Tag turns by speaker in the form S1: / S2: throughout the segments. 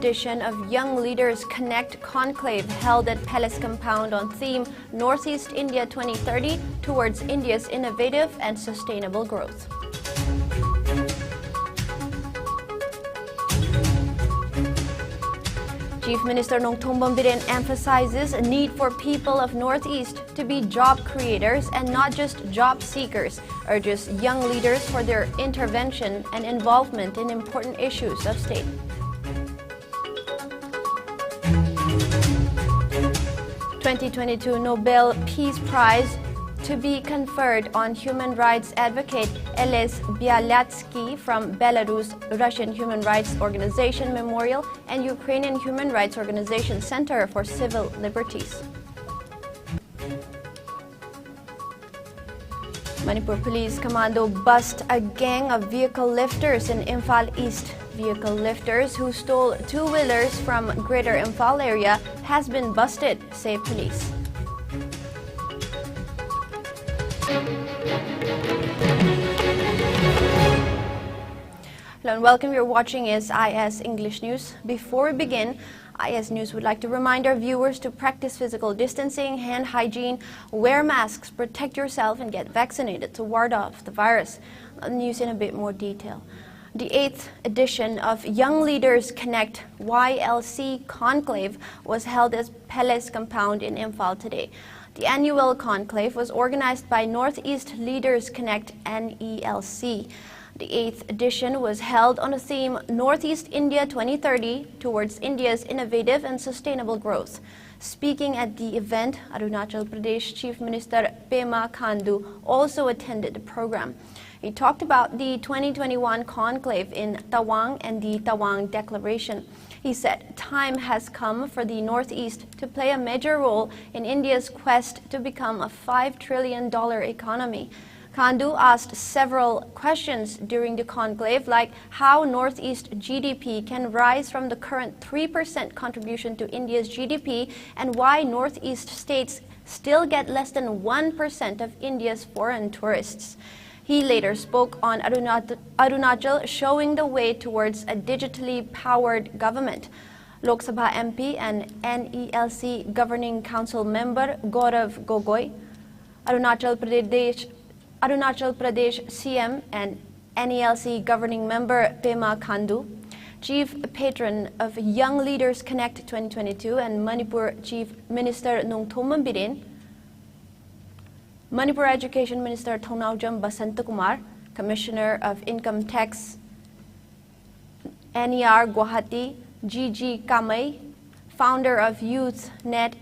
S1: edition of Young Leaders Connect Conclave held at Palace Compound on theme Northeast India 2030 towards India's innovative and sustainable growth. Chief Minister Nongthong Bombiren emphasizes a need for people of Northeast to be job creators and not just job seekers, urges young leaders for their intervention and involvement in important issues of state. (2022) Nobel Peace Prize to be conferred on human rights advocate Eles Bialyatsky from Belarus Russian Human Rights Organization Memorial and Ukrainian Human Rights Organization Center for Civil Liberties. Manipur Police Commando bust a gang of vehicle lifters in Imphal East. Vehicle lifters who stole two-wheelers from Greater Imphal area has been busted, say police. Hello and welcome. You're watching IS English News. Before we begin, IS News would like to remind our viewers to practice physical distancing, hand hygiene, wear masks, protect yourself, and get vaccinated to ward off the virus. News in a bit more detail. The 8th edition of Young Leaders Connect YLC Conclave was held at Palace Compound in Imphal today. The annual conclave was organized by Northeast Leaders Connect NELC. The 8th edition was held on the theme Northeast India 2030 towards India's innovative and sustainable growth. Speaking at the event, Arunachal Pradesh Chief Minister Pema Khandu also attended the program. He talked about the 2021 conclave in Tawang and the Tawang Declaration. He said time has come for the Northeast to play a major role in India's quest to become a $5 trillion economy. Khandu asked several questions during the conclave, like how Northeast GDP can rise from the current 3% contribution to India's GDP and why Northeast states still get less than 1% of India's foreign tourists. He later spoke on Arunachal showing the way towards a digitally powered government. Lok Sabha MP and NELC Governing Council member Gaurav Gogoi, Arunachal Pradesh CM and NELC Governing Member Pema Khandu, Chief Patron of Young Leaders Connect 2022 and Manipur Chief Minister Nongthong Bombiren, Manipur Education Minister Thongnaujam Basantakumar, Commissioner of Income Tax NER Guwahati GG Kamai, Founder of Youth Net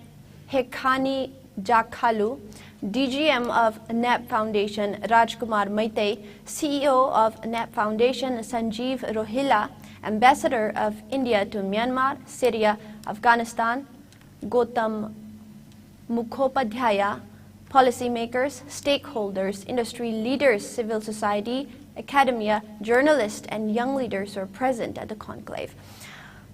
S1: Hekhani Jakhalu, DGM of NAP Foundation Rajkumar Maitei, CEO of NAP Foundation Sanjeev Rohila, Ambassador of India to Myanmar, Syria, Afghanistan Gautam Mukhopadhyaya, policymakers, stakeholders, industry leaders, civil society, academia, journalists, and young leaders were present at the conclave.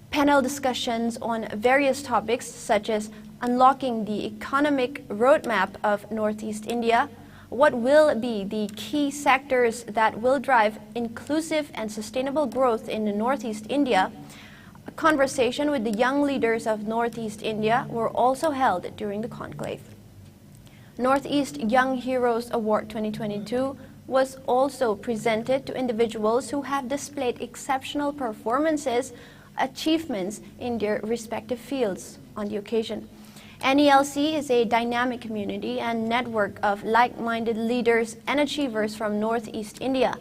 S1: Panel discussions on various topics such as unlocking the economic roadmap of Northeast India, what will be the key sectors that will drive inclusive and sustainable growth in Northeast India, a conversation with the young leaders of Northeast India were also held during the conclave. Northeast Young Heroes Award 2022 was also presented to individuals who have displayed exceptional performances, achievements in their respective fields on the occasion. NELC is a dynamic community and network of like-minded leaders and achievers from Northeast India.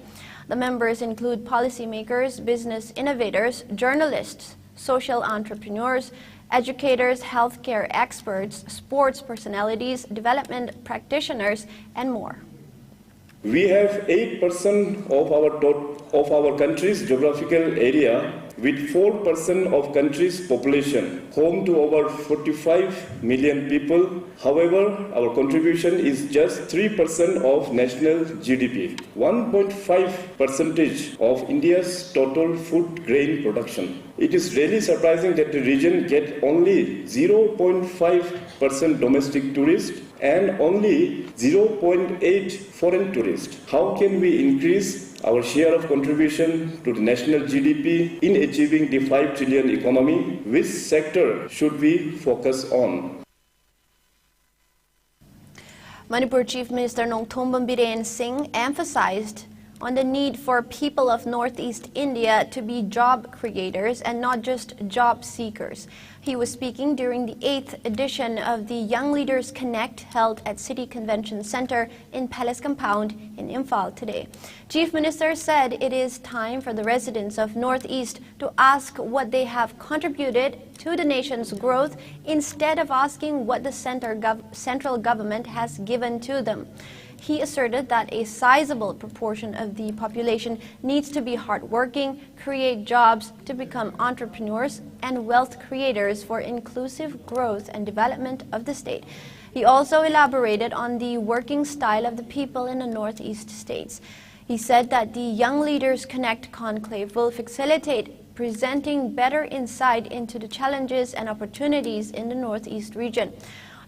S1: The members include policymakers, business innovators, journalists, social entrepreneurs, educators, healthcare experts, sports personalities, development practitioners, and more.
S2: We have 8% of our country's geographical area with 4% of country's population, home to over 45 million people. However, our contribution is just 3% of national GDP, 1.5% of India's total food grain production, It is really surprising that the region get only 0.5% domestic tourists and only 0.8 foreign tourists. How can we increase our share of contribution to the national GDP in achieving the 5 trillion economy? Which sector should we focus on?
S1: Manipur Chief Minister Nongthombam Biren Singh emphasized on the need for people of Northeast India to be job creators and not just job seekers. He was speaking during the 8th edition of the Young Leaders Connect held at City Convention Center in Palace Compound in Imphal today. Chief Minister said it is time for the residents of Northeast to ask what they have contributed to the nation's growth instead of asking what the central government has given to them. He asserted that a sizable proportion of the population needs to be hardworking, create jobs to become entrepreneurs and wealth creators for inclusive growth and development of the state. He also elaborated on the working style of the people in the Northeast states. He said that the Young Leaders Connect conclave will facilitate presenting better insight into the challenges and opportunities in the Northeast region.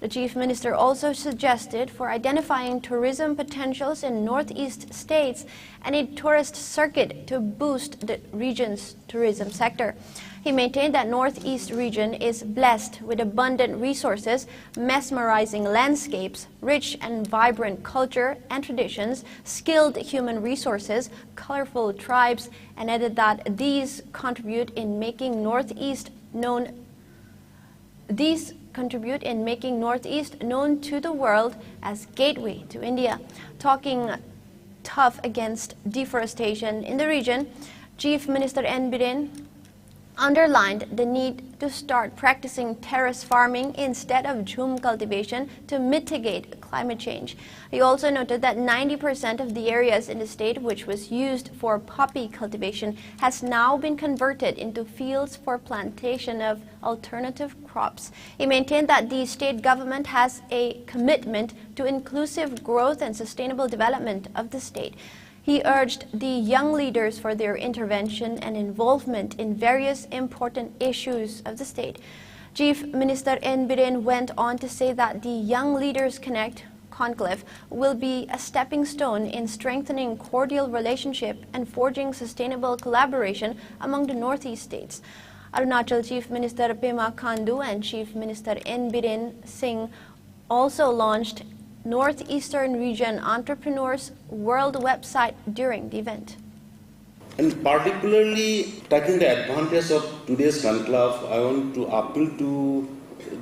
S1: The Chief Minister also suggested for identifying tourism potentials in Northeast states and a tourist circuit to boost the region's tourism sector. He maintained that Northeast region is blessed with abundant resources, mesmerizing landscapes, rich and vibrant culture and traditions, skilled human resources, colorful tribes, and added that these contribute in making Northeast known to the world as gateway to India. Talking tough against deforestation in the region, Chief Minister N. Biren underlined the need to start practicing terrace farming instead of jhum cultivation to mitigate climate change. He also noted that 90% of the areas in the state which was used for poppy cultivation has now been converted into fields for plantation of alternative crops. He maintained that the state government has a commitment to inclusive growth and sustainable development of the state. He urged the young leaders for their intervention and involvement in various important issues of the state. Chief Minister N. Biren went on to say that the Young Leaders Connect conclave will be a stepping stone in strengthening cordial relationship and forging sustainable collaboration among the Northeast states. Arunachal Chief Minister Pema Khandu and Chief Minister N. Biren Singh also launched Northeastern Region Entrepreneurs World website during the event.
S3: And particularly taking the advantage of today's conclave, I want to appeal to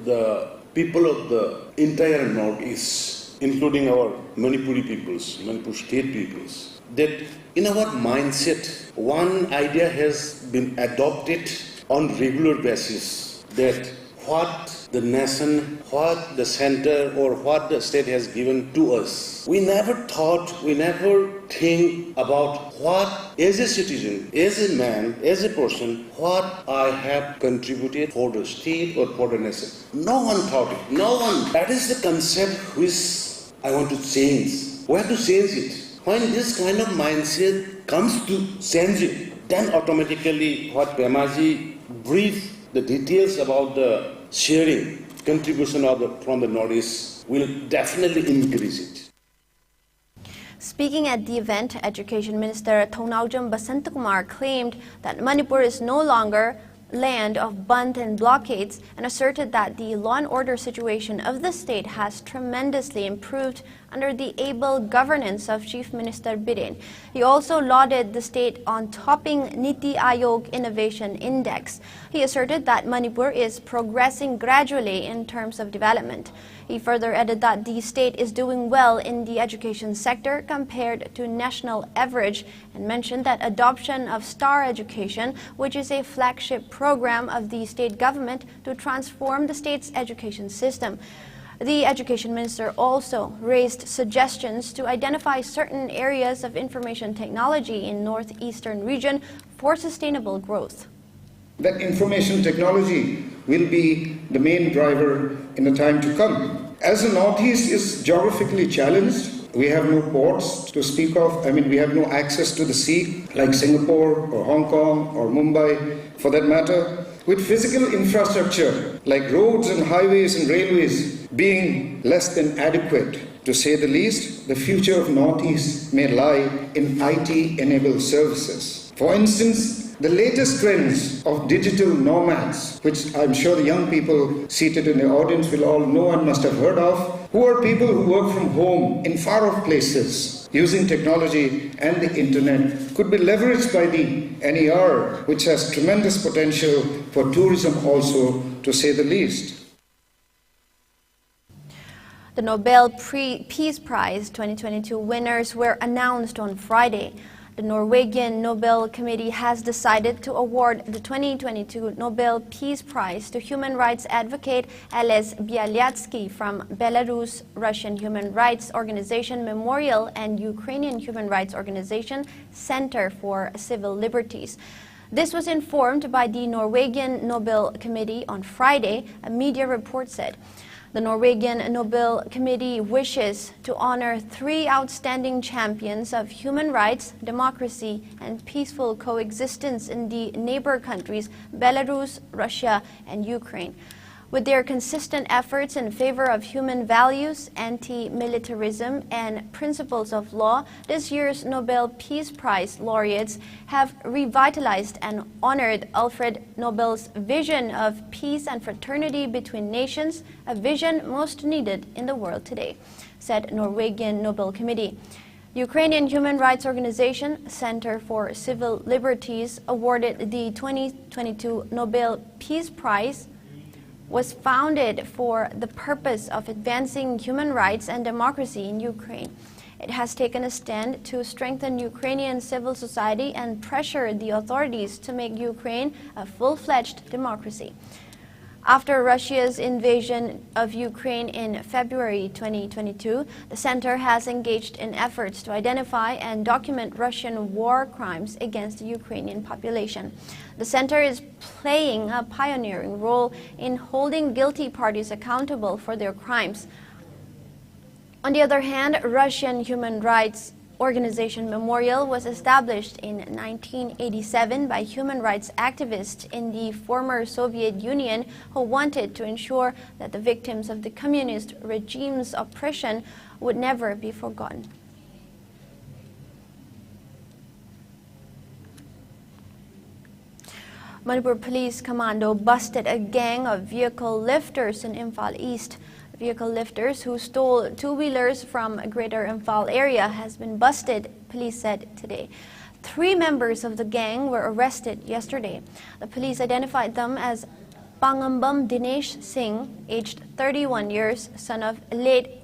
S3: the people of the entire Northeast, including our Manipuri peoples, Manipur state peoples, that in our mindset, one idea has been adopted on regular basis, that what the nation, what the center or what the state has given to us. We never think about what, as a citizen, as a man, as a person, what I have contributed for the state or for the nation. No one thought it. No one. That is the concept which I want to change. We have to change it. When this kind of mindset comes to change it, then automatically what Pemaji briefed the details about the sharing contribution from the Northeast will definitely increase it.
S1: Speaking at the event, Education Minister Thongnaujam Basantakumar claimed that Manipur is no longer land of band and blockades and asserted that the law and order situation of the state has tremendously improved under the able governance of Chief Minister Biren. He also lauded the state on topping Niti Aayog Innovation Index. He asserted that Manipur is progressing gradually in terms of development. He further added that the state is doing well in the education sector compared to national average and mentioned that adoption of Star Education, which is a flagship program of the state government to transform the state's education system. The Education Minister also raised suggestions to identify certain areas of information technology in Northeastern region for sustainable growth.
S4: That information technology will be the main driver in the time to come. As the Northeast is geographically challenged, We have no ports to speak of. I mean, we have no access to the sea like Singapore or Hong Kong or Mumbai for that matter. With physical infrastructure like roads and highways and railways being less than adequate, to say the least, the future of Northeast may lie in IT-enabled services. For instance, the latest trends of digital nomads, which I'm sure the young people seated in the audience will all know and must have heard of, who are people who work from home in far-off places using technology and the internet, could be leveraged by the NER, which has tremendous potential for tourism also, to say the least.
S1: The Nobel Peace Prize 2022 winners were announced on Friday. The Norwegian Nobel Committee has decided to award the 2022 Nobel Peace Prize to human rights advocate Ales Bialyatsky from Belarus, Russian Human Rights Organization Memorial, and Ukrainian Human Rights Organization Center for Civil Liberties. This was informed by the Norwegian Nobel Committee on Friday, a media report said. The Norwegian Nobel Committee wishes to honor 3 outstanding champions of human rights, democracy, and peaceful coexistence in the neighbor countries Belarus, Russia, and Ukraine. With their consistent efforts in favor of human values, anti-militarism, and principles of law, this year's Nobel Peace Prize laureates have revitalized and honored Alfred Nobel's vision of peace and fraternity between nations, a vision most needed in the world today, said Norwegian Nobel Committee. Ukrainian Human Rights Organization Center for Civil Liberties awarded the 2022 Nobel Peace Prize was founded for the purpose of advancing human rights and democracy in Ukraine. It has taken a stand to strengthen Ukrainian civil society and pressure the authorities to make Ukraine a full-fledged democracy. After Russia's invasion of Ukraine in February 2022, the center has engaged in efforts to identify and document Russian war crimes against the Ukrainian population. The center is playing a pioneering role in holding guilty parties accountable for their crimes. On the other hand, Russian Human Rights Organization Memorial was established in 1987 by human rights activists in the former Soviet Union who wanted to ensure that the victims of the communist regime's oppression would never be forgotten. Manipur Police Commando busted a gang of vehicle lifters in Imphal East. Vehicle lifters who stole two-wheelers from Greater Imphal area has been busted, police said today. 3 members of the gang were arrested yesterday. The police identified them as Pangambam Dinesh Singh, aged 31 years, son of late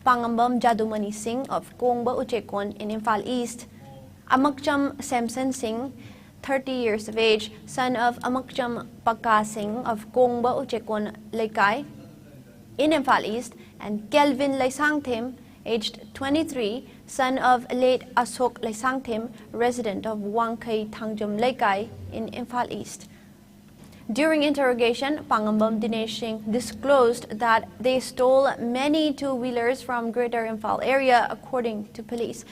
S1: Pangambam Jadumani Singh of Kongba Uchekon in Imphal East, Amakcham Samson Singh, 30 years of age, son of Amakcham Pakka Singh of Kongba Uchekon Laikai in Imphal East, and Kelvin Laisangthim, aged 23, son of late Asok Laisangthim, resident of Wangkai Thangjam Laikai in Imphal East. During interrogation, Pangambam Dinesh Singh disclosed that they stole many two-wheelers from Greater Imphal area, according to police.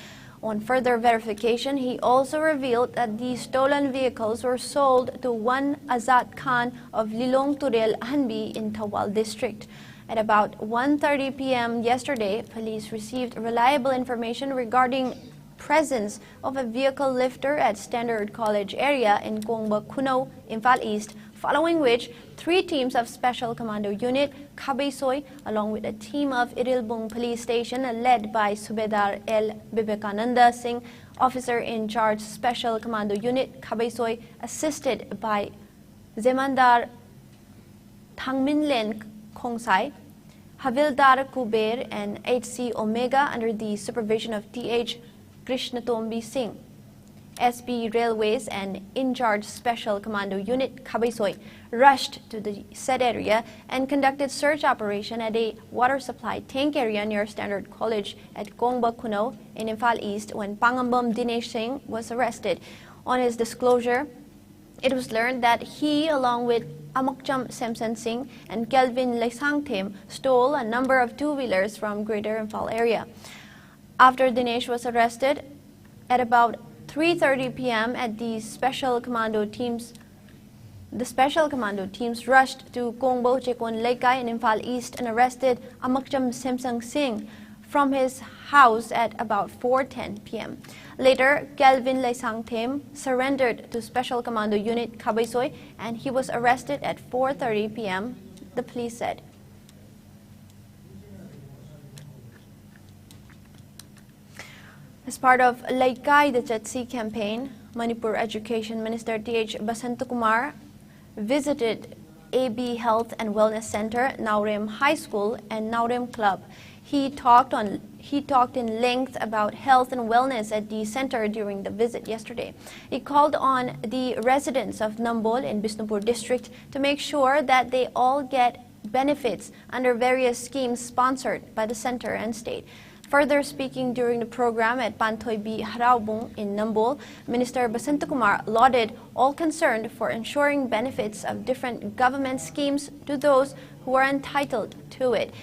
S1: On further verification, he also revealed that the stolen vehicles were sold to one Azad Khan of Lilong Turel Hanbi in Thawal district. At about 1:30 p.m. yesterday, police received reliable information regarding presence of a vehicle lifter at Standard College area in Kongba Kuno, Imphal East, following which 3 teams of Special Commando Unit Khabaisoy, along with a team of Irilbung Police Station led by Subedar L. Bibekananda Singh, officer in charge Special Commando Unit Khabaisoy, assisted by Zemandar Thangminlen Khongsai, Havildar Kuber, and HC Omega under the supervision of T.H. Krishnatombi Singh. SB Railways and in-charge Special Commando Unit Khabaisoy rushed to the said area and conducted search operation at a water supply tank area near Standard College at Kongba Kuno in Imphal East when Pangambam Dinesh Singh was arrested. On his disclosure, it was learned that he, along with Amakcham Samson Singh and Kelvin Laisangthim, stole a number of two-wheelers from Greater Imphal area. After Dinesh was arrested at about 3:30 p.m. at the Special Commando teams rushed to Kongbo Chekon Laikai in Imphal East and arrested Amakcham Semsang Singh from his house at about 4:10 p.m. Later, Kelvin Laisang Them surrendered to Special Commando Unit Khabaisoy and he was arrested at 4:30 p.m., the police said. As part of Laikai the Chatsi campaign, Manipur Education Minister T.H. Basantakumar visited AB Health and Wellness Center, Naurem High School and Naurem Club. He talked in length about health and wellness at the center during the visit yesterday. He called on the residents of Nambol in Bisnupur district to make sure that they all get benefits under various schemes sponsored by the center and state. Further speaking during the program at Panthoy B. Haraubung in Nambol, Minister Basantakumar lauded all concerned for ensuring benefits of different government schemes to those who are entitled to it.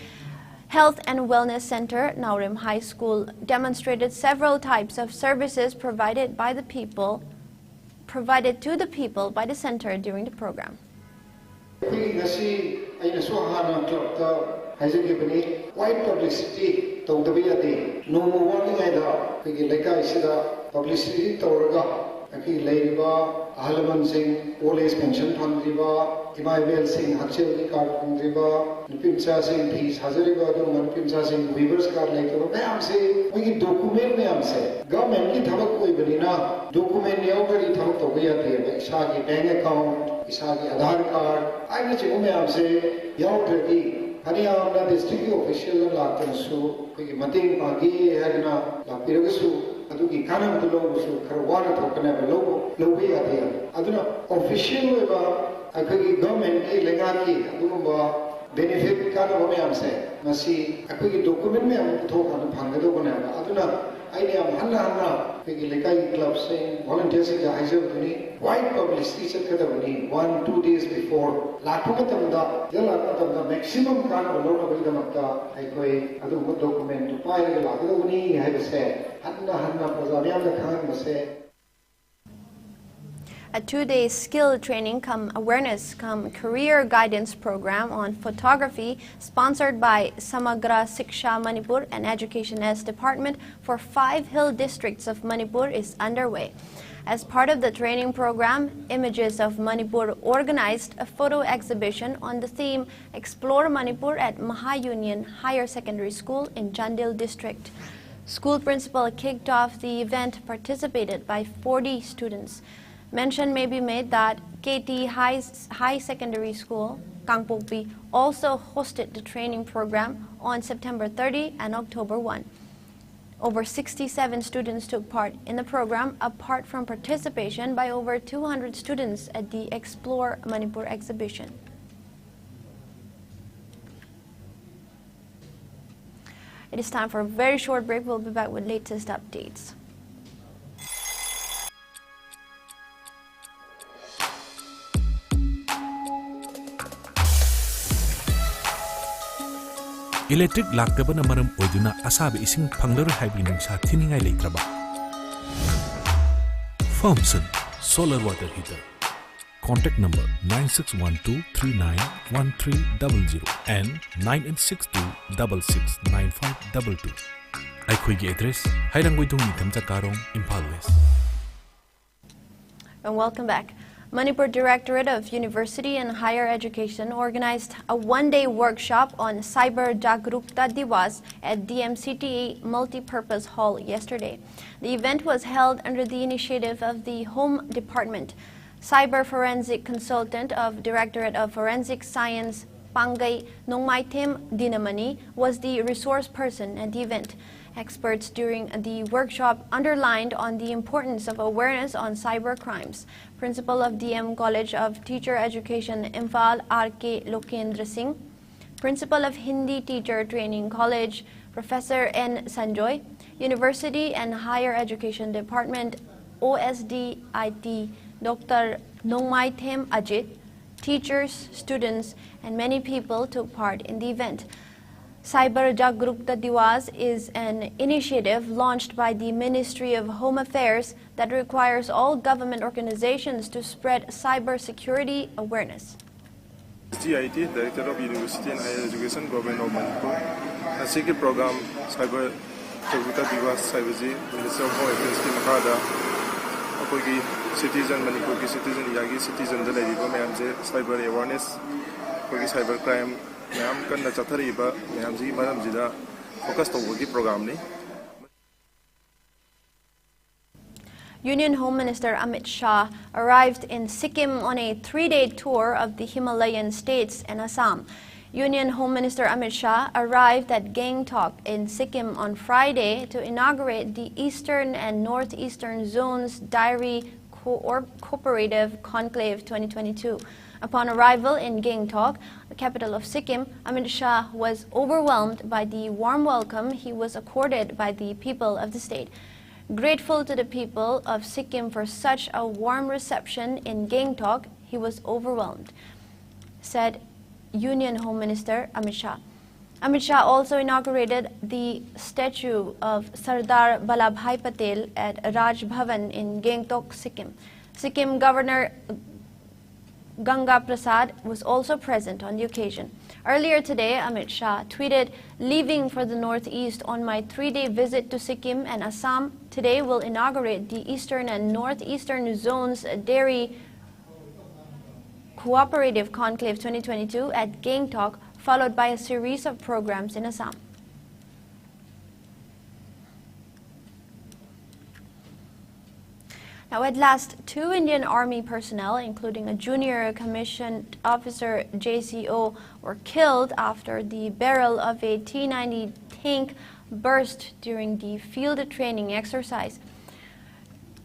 S1: Health and Wellness Center, Naurem High School, demonstrated several types of services provided to the people by the center during the program.
S5: White publicity to the BAD. No more warning either. Publicity to Aki Laiba, Ahalaman Singh, Old Age Pension Fund Riba, Imaibel Singh, Hachel Card Riba, Nipimsa Singh, Peace Hazariba, Manipimsa Singh, Weaver's Card Later. I say, we can document me, say. Government ki thabak koi banina, document neokari thabak to gaya the Ishagi bank account, Ishagi Aadhaar card. I will say, Yautaki. Haryana district official Lakansu, Mating Pagi, Hadna, Lapirasu, Aduki Kanam to Lobusu, Karwana Tokana, Lobi Adia. Aduna official I could government Legaki, Adumba, benefit Kanam say. Nasi, I could document me and talk on the Pangado. Aduna, I am Hana, Lekai club saying, volunteers in the Hizabuni, white publicity said 1-2 days before. Latumatamda, the maximum kind of loan of Vidamata, I go, document to file the Latuni, I have said, Hanna, Pazariam, the Khan was said.
S1: A 2-day skill training awareness career guidance program on photography sponsored by Samagra Siksha Manipur and Education S Department for 5 hill districts of Manipur is underway. As part of the training program, Images of Manipur organized a photo exhibition on the theme Explore Manipur at Mahayunion Higher Secondary School in Jandil district. School principal kicked off the event participated by 40 students. Mention may be made that KT High Secondary School, Kangpokpi, also hosted the training program on September 30 and October 1. Over 67 students took part in the program, apart from participation by over 200 students at the Explore Manipur exhibition. It is time for a very short break. We'll be back with latest updates.
S6: Electric laktaba na maram oiduna asabi ising panglaru haibi nungsa thiningai leitraba. Thompson Solar Water Heater. Contact number 9612391300 and 9862669522. Aikhoigi address Hairangwaidong Nitamcha Karong, Imphal West.
S1: And welcome back. Manipur Directorate of University and Higher Education organized a one-day workshop on Cyber Jagrukta Diwas at DMCTE Multipurpose Hall yesterday. The event was held under the initiative of the Home Department. Cyber Forensic Consultant of Directorate of Forensic Science Pangay Nongmaitem Dinamani was the resource person at the event. Experts during the workshop underlined on the importance of awareness on cyber crimes. Principal of DM College of Teacher Education, Imphal, R.K. Lokendra Singh, Principal of Hindi Teacher Training College, Professor N. Sanjoy, University and Higher Education Department, OSDIT, Dr. Nongmaitem Ajit, teachers, students, and many people took part in the event. Cyber Jagrukta Diwas is an initiative launched by the Ministry of Home Affairs that requires all government organizations to spread cyber security awareness.
S7: GIT, Director of University and Higher Education, Government of Manipur, a secret program, Cyber Jagrukta Diwas, Cyberji, Minister of Home Affairs, Kimakaada, citizen, Manipur citizen, Yagi citizen, the lady, cyber awareness, cyber crime.
S1: Union Home Minister Amit Shah arrived in Sikkim on a 3-day tour of the Himalayan states and Assam. Union Home Minister Amit Shah arrived at Gangtok in Sikkim on Friday to inaugurate the Eastern and Northeastern Zones Dairy Cooperative Conclave 2022. Upon arrival in Gangtok, the capital of Sikkim, Amit Shah was overwhelmed by the warm welcome he was accorded by the people of the state. Grateful to the people of Sikkim for such a warm reception in Gangtok, he was overwhelmed, said Union Home Minister Amit Shah. Amit Shah also inaugurated the statue of Sardar Vallabhbhai Patel at Raj Bhavan in Gangtok, Sikkim. Sikkim Governor Ganga Prasad was also present on the occasion. Earlier today, Amit Shah tweeted, "Leaving for the Northeast on my 3-day visit to Sikkim and Assam, today will inaugurate the Eastern and Northeastern Zones Dairy Cooperative Conclave 2022 at Gangtok, followed by a series of programs in Assam." Now, at last, 2 Indian Army personnel, including a junior commissioned officer JCO, were killed after the barrel of a T-90 tank burst during the field training exercise.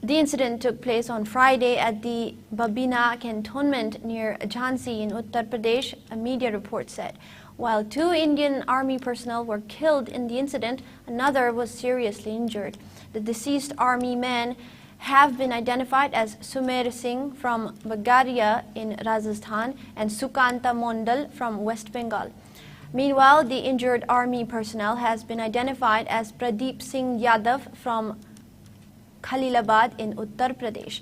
S1: The incident took place on Friday at the Babina cantonment near Jhansi in Uttar Pradesh, a media report said. While 2 Indian Army personnel were killed in the incident, another was seriously injured. The deceased Army men have been identified as Sumer Singh from Bagaria in Rajasthan and Sukanta Mondal from West Bengal. Meanwhile, the injured Army personnel has been identified as Pradeep Singh Yadav from Khalilabad in Uttar Pradesh.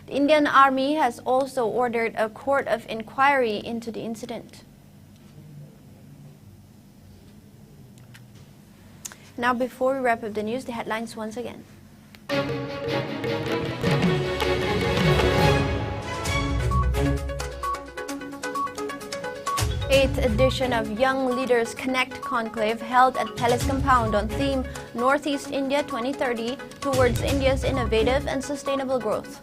S1: The Indian Army has also ordered a court of inquiry into the incident. Now, before we wrap up the news, the headlines once again. 8th edition of Young Leaders Connect Conclave held at Palace Compound on theme Northeast India 2030 towards India's innovative and sustainable growth.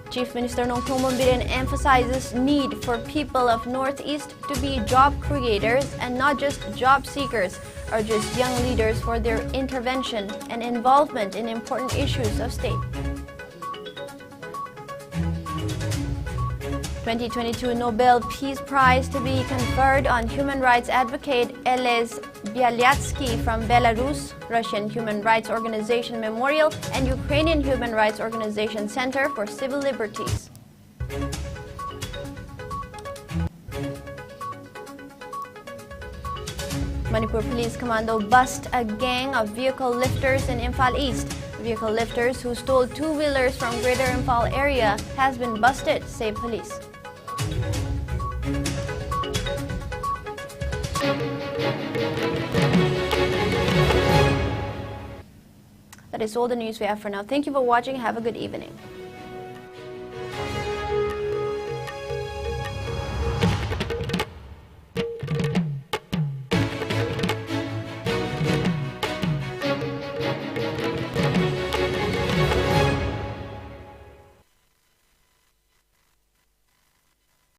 S1: Chief Minister Nongthombon Biren emphasizes need for people of Northeast to be job creators and not just job seekers, urges young leaders for their intervention and involvement in important issues of state. 2022 Nobel Peace Prize to be conferred on human rights advocate Elez Bialyatsky from Belarus, Russian Human Rights Organization Memorial, and Ukrainian Human Rights Organization Center for Civil Liberties. Manipur Police Commando bust a gang of vehicle lifters in Imphal East. Vehicle lifters who stole 2-wheelers from Greater Imphal area has been busted, say police. That is all the news we have for now. Thank you for watching. Have a good evening.